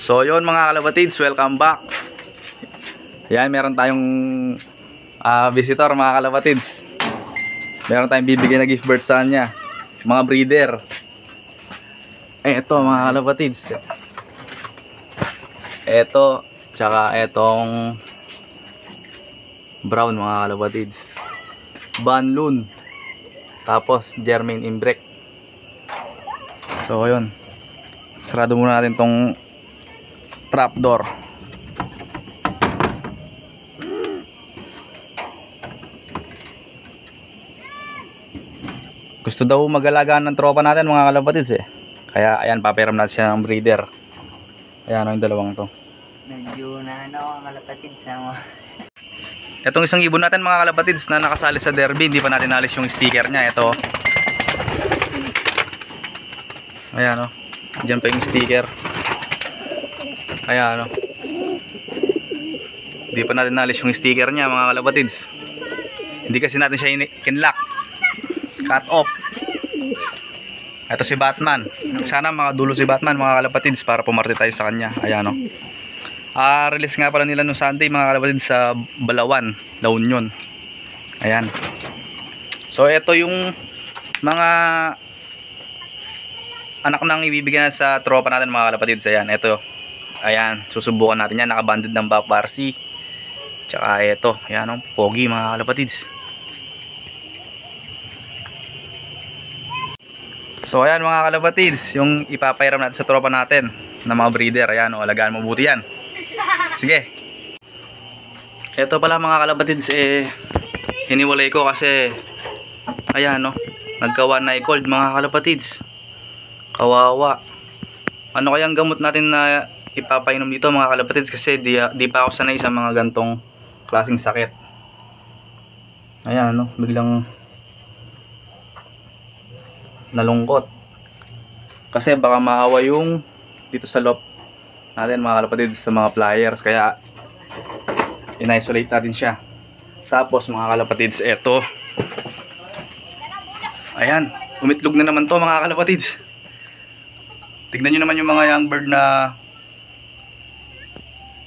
So yun mga kalapatids, welcome back. Yan, meron tayong visitor mga kalapatids. Meron tayong bibigyan na gift bird sa kanya, mga breeder. Eto mga kalapatids, eto, tsaka etong brown mga kalapatids, Banlun, tapos Germain Imbrek. So yun, sarado muna natin tong trapdoor. Gusto daw mag-alagaan ng tropa natin mga kalapatids eh. Kaya ayan, papiram natin siya ng breeder. Ayan o, yung dalawang to. Medyo na ano ang kalapatids sama. Etong isang ibon natin mga kalapatids na nakasali sa derby, hindi pa natin nalis yung sticker niya. Ito. Ayan o, dyan pa yung sticker. Ayan o, hindi pa natin nalis yung sticker niya mga kalapatids. Hindi kasi natin siya kinlock, cut off. Ito si Batman. Sana mga dulo si Batman mga kalapatids para pumarte tayo sa kanya. Ayan o. Release nga pala nila nung Sunday mga kalapatids sa Balawan, La Union. Ayan. So ito yung mga anak nang ibibigyan sa tropa natin mga kalapatids. Ayan, ito. Ayan, susubukan natin yan. Nakabanded ng Buff Barcy. Tsaka ito. Ayan o, pogi mga kalapatids. So ayan mga kalapatids, yung ipapairam natin sa tropa natin na mga breeder. Ayan o, alagaan mabuti yan. Sige. Ito pala mga kalapatids, hiniwalay ko kasi ayan o, nagka-one eye cold mga kalapatids. Kawawa. Ano kayang gamot natin na ipapainom dito mga kalapatids, kasi di pa ako sanay sa mga gantong klaseng sakit. Ayan o, biglang nalungkot kasi baka maawa yung dito sa loft natin mga kalapatids sa mga pliers, kaya in-isolate natin siya. Tapos mga kalapatids, eto, ayan, umitlog na naman to mga kalapatids. Tignan nyo naman yung mga young bird na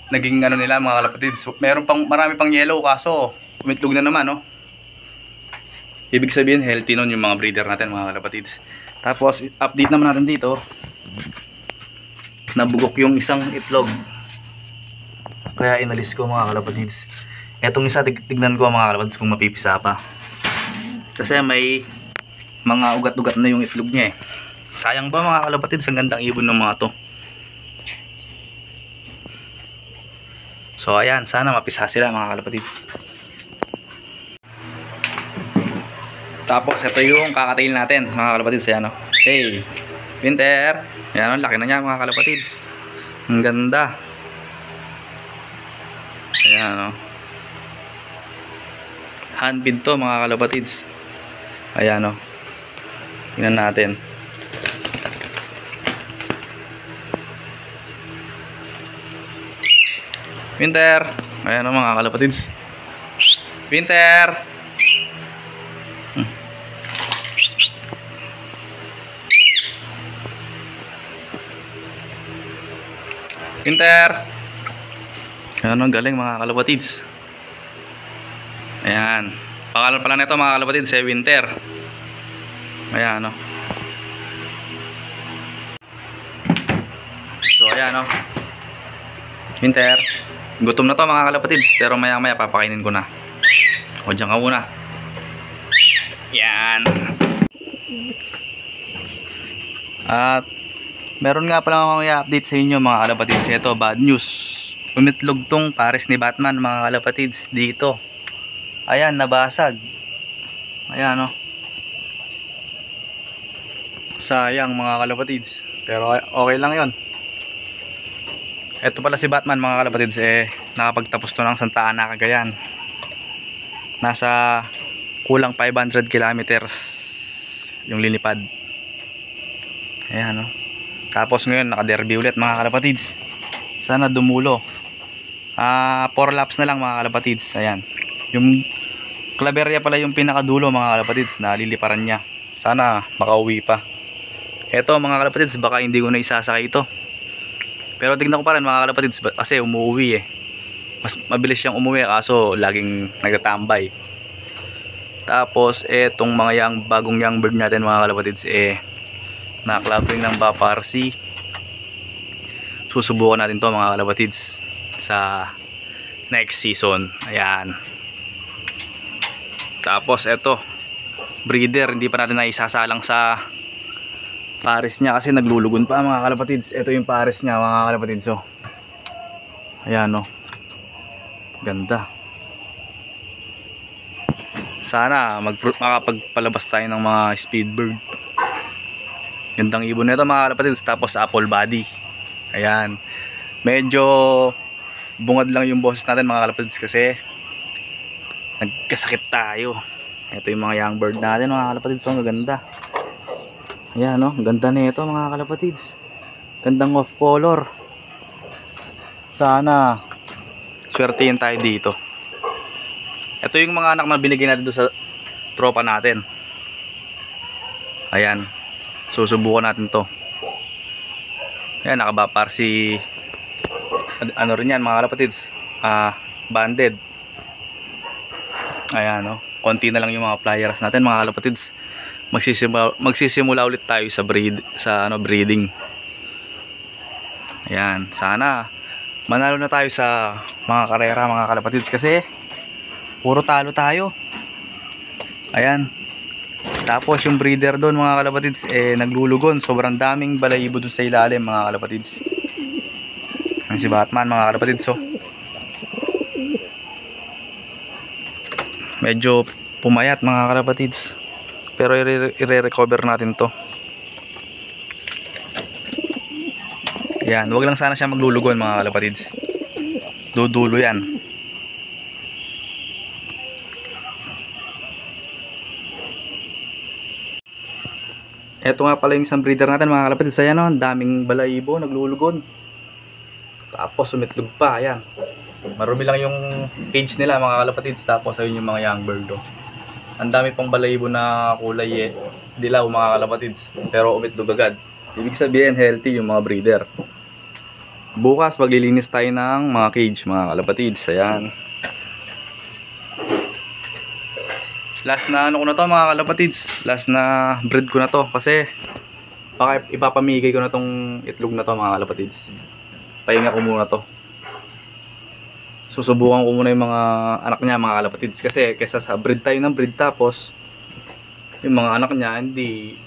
naging ano nila mga kalapatids. Meron pang marami pang yellow kaso umitlog na naman no. Ibig sabihin healthy nun yung mga breeder natin mga kalapatids. Tapos update naman natin dito, nabugok yung isang itlog, kaya inalis ko mga kalapatids. Etong isa tignan ko mga kalapatids kung mapipisa pa, kasi may mga ugat-ugat na yung itlog niya eh. Sayang ba mga kalapatids, ang gandang ibon ng mga to. So ayan, sana mapisa sila mga kalapatids. Tapos ito yung kakatail natin mga kalapatids. Ayan o. Hey, Winter. Ayan o, laki na niya mga kalapatids. Ang ganda. Ayan o. Handbid to mga kalapatids. Ayan o. Tingnan natin. Winter. Ayan o mga kalapatids. Winter. Winter. Ayan o, galing mga kalapatids. Ayan. Pangalan pala nito mga kalapatids, Winter. Ayan o. So ayan o, Winter. Gutom na to mga kalapatids, pero maya maya papakainin ko na. O dyan ka muna. Yan. At meron nga pala akong i-update sa inyo mga kalapatids. Ito, bad news. Umitlog tong pares ni Batman mga kalapatids dito. Ayan, nabasag. Ayan o. Sayang mga kalapatids, pero okay lang yon. Ito pala si Batman mga kalapatids, nakapagtapos to ng Santa Ana, Cagayan. Nasa kulang 500 kilometers yung linipad. Ayan o. Tapos ngayon naka-derby ulit mga kalapatids. Sana dumulo. 4 laps na lang mga kalapatids. Ayan. Yung Claveria pala yung pinakadulo mga kalapatids na liliparan niya. Sana makauwi pa. Eto mga kalapatids, baka hindi ko na isasakay ito. Pero tignan ko pa rin mga kalapatids kasi umuwi eh. Mas mabilis siyang umuwi kaso laging nagtatambay. Tapos etong mga bagong young bird natin mga kalapatids na-clubbing ng Baparsi. Susubukan natin to mga kalapatids sa next season. Ayan. Tapos eto, breeder, hindi pa natin naisasalang sa pares niya kasi naglulugon pa mga kalapatids. Ito yung pares niya mga kalapatids. So, ayan o. Ganda. Sana makapagpalabas tayo ng mga speedbird. Gandang ibon nito mga kalapatids. Tapos apple body. Ayan. Medyo bungad lang yung boses natin mga kalapatids kasi nagkasakit tayo. Ito yung mga young bird natin mga kalapatids. Ang ganda. Ayan no, ganda nito mga kalapatids. Gandang off color. Sana swertihin tayo dito. Ito yung mga anak na binigay natin doon sa tropa natin. Ayan. Susubukan natin to. Ayan, nakabaparsi. Ano rin yan mga kalapatids. Banded. Ayan no. Konti na lang yung mga pliers natin mga kalapatids. Magsisimula ulit tayo sa breeding. Ayan, sana manalo na tayo sa mga karera mga kalapatids kasi puro talo tayo. Ayan. Tapos yung breeder doon mga kalapatids naglulugon. Sobrang daming balahibo doon sa ilalim mga kalapatids. Ang si Batman mga kalapatids. So, medyo pumayat mga kalapatids. Pero i-recover natin to. Yan, wag lang sana siya maglulugon mga kalapatids. Dudulo yan. Ito nga pala yung isang breeder natin mga kalapatids. Ayan o, daming balahibo, naglulugon. Tapos sumitlog pa, ayan. Marumi lang yung cage nila mga kalapatids. Tapos ayun yung mga young bird o. Ang dami pang balahibo na kulay dilaw mga kalapatids. Pero umitlog agad. Ibig sabihin healthy yung mga breeder. Bukas maglilinis tayo ng mga cage mga kalapatids. Ayan. Last na ano ko na to mga kalapatids. Last na breed ko na to. Kasi baka ipapamigay ko na tong itlog na to mga kalapatids. Pahinga ko muna to. Susubukan ko muna yung mga anak niya mga kalapatids. Kasi kesa sa breed tayo ng breed tapos yung mga anak niya hindi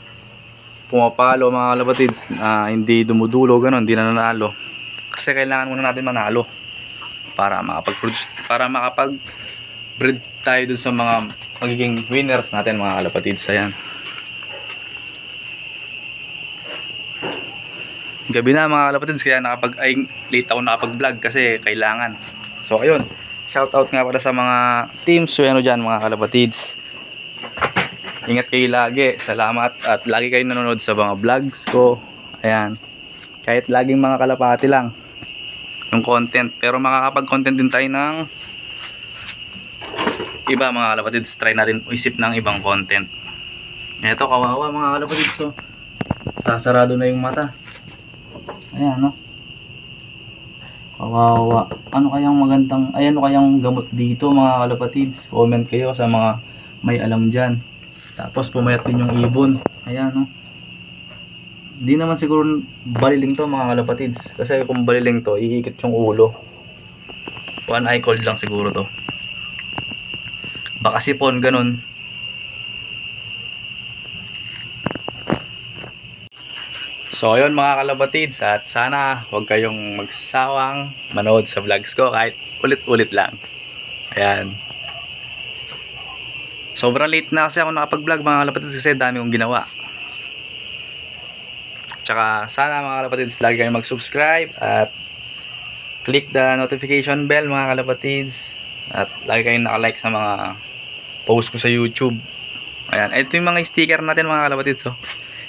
pumapalo mga kalapatids. Hindi dumudulo ganon. Hindi na nanalo. Kasi kailangan muna natin manalo para makapag-produce, para makapag-breed tayo dun sa mga magiging winners natin mga kalapatids. Ayan. Gabi na mga kalapatids kaya late ako nakapag-vlog kasi kailangan. So ayun, shout out nga para sa mga teams Sueno dyan mga kalapatids. Ingat kayo lagi. Salamat at lagi kayo nanonood sa mga vlogs ko. Ayan. Kahit laging mga kalapati lang yung content, pero makakapag-content din tayo ng iba mga kalapatids. Try natin isip ng ibang content. Eto kawawa mga kalapatids. So, sasarado na yung mata. Ayan no. Kawawa. Ano kayang magandang, ano kayang gamot dito mga kalapatids? Comment kayo sa mga may alam dyan. Tapos pumayat din yung ibon. Ayan no. Di naman siguro baliling to mga kalapatids. Kasi kung baliling to, iikit yung ulo. One eye cold lang siguro to. Baka sipon, ganun. So ayun mga kalapatids. At sana huwag kayong magsawang manood sa vlogs ko kahit ulit-ulit lang. Ayan. Sobrang late na kasi ako nakapag-vlog mga kalapatids kasi dami kong ginawa. Tsaka sana mga kalapatids lagi kayong mag-subscribe at click the notification bell mga kalapatids. At lagi kayong nakalike sa mga post ko sa YouTube. Ayan, ito yung mga sticker natin mga kalapatids. So,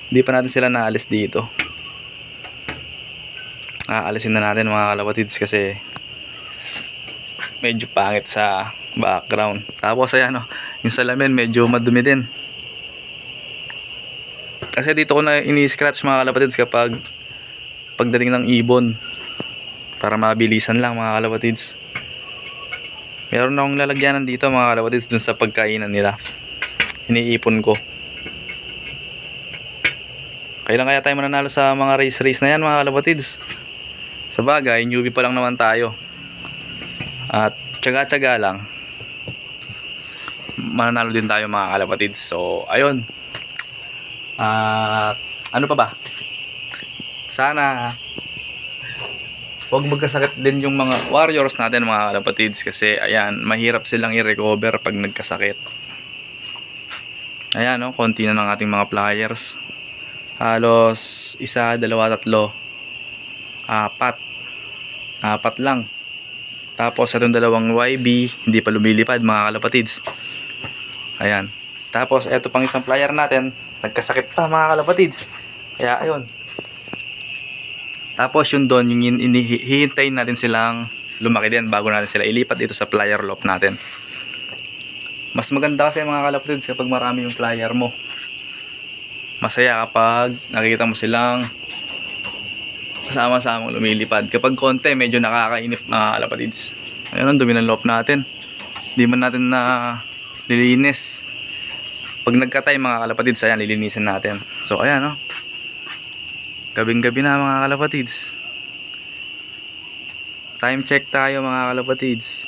hindi pa natin sila naalis dito. Aalisin na natin mga kalapatids kasi medyo pangit sa background. Tapos ayan yung salamin medyo madumi din. Kasi dito ko na ini-scratch mga kalapatids kapag pagdating ng ibon. Para mabilisan lang mga kalapatids. Meron akong lalagyanan dito mga kalapatids dun sa pagkainan nila. Iniipon ko. Kailan kaya tayo mananalo sa mga race na yan mga kalapatids? Sa bagay, newbie pa lang naman tayo. At tsaga-tsaga lang. Mananalo din tayo mga kalapatids. So, ayun. Ano pa ba? Sana huwag magkasakit din yung mga warriors natin mga kalapatids. Kasi ayan, mahirap silang i-recover pag nagkasakit. Ayan o, konti na ng ating mga players. Halos 1, 2, 3, 4 lang. Tapos itong dalawang YB hindi pa lumilipad mga kalapatids. Ayan. Tapos eto pang isang player natin nagkasakit pa mga kalapatids. Kaya ayun. Tapos yun doon, yung hihintayin natin silang lumaki din bago natin sila ilipat dito sa player loft natin. Mas maganda kasi mga kalapatids kapag marami yung player mo. Masaya kapag nakikita mo silang sama-samang lumilipad. Kapag konti, medyo nakakainip mga kalapatids. Ayun, ang dumi ng loft natin. Hindi man natin na lilinis. Pag nagkatay mga kalapatids, ayan, lilinisin natin. So ayan o. Gabing-gabi na mga kalapatids. Time check tayo mga kalapatids.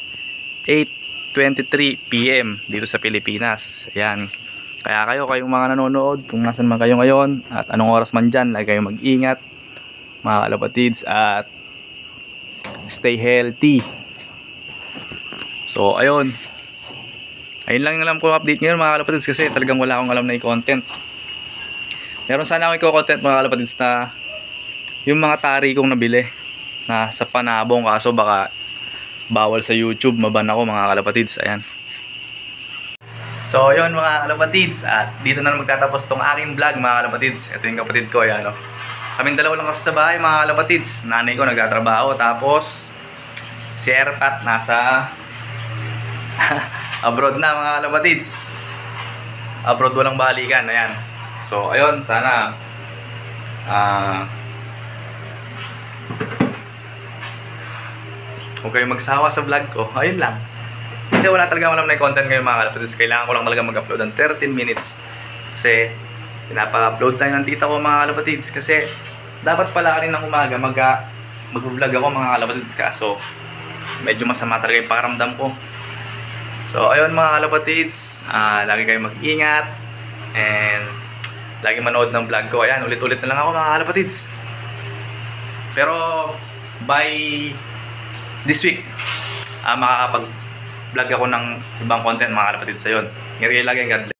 8:23 PM dito sa Pilipinas. Ayan. Kaya kayong mga nanonood, kung nasan man kayo ngayon at anong oras man dyan, lagi kayong mag-ingat mga kalapatids at stay healthy. So ayun. Ayun lang yung alam ko update ngayon mga kalapatids kasi talagang wala akong alam na i-content. Meron sana akong i-content mga kalapatids na yung mga tari kong nabili na sa panabong, kaso baka bawal sa YouTube, maban ako mga kalapatids. Ayan. So yun mga kalapatids, at dito na magtatapos tong aking vlog mga kalapatids. Ito yung kapatid ko, ayan o. Kaming dalawa lang kasi sa bahay mga kalapatids. Nanay ko nagtatrabaho, tapos si Erpat nasa abroad na mga kalapatids. Abroad walang balikan, ayan. So ayun, sana huwag kayong magsawa sa vlog ko. Ayun lang. Kasi wala talaga alam na yung content ngayon mga kalapatids. Kailangan ko lang talaga mag-upload ng 13 minutes. Kasi pinapa-upload tayo ng tita ko mga kalapatids. Kasi dapat pala rin ng umaga mag-vlog ako mga kalapatids. Kaso medyo masama talaga yung pakiramdam ko. So ayun mga kalapatids, lagi kayong mag-ingat. And lagi manood ng vlog ko. Ayan, ulit-ulit na lang ako mga kalapatids. Pero by this week, makakapag-vlog ako ng ibang content mga kalapatids. Ayun, ngayon lagi God bless.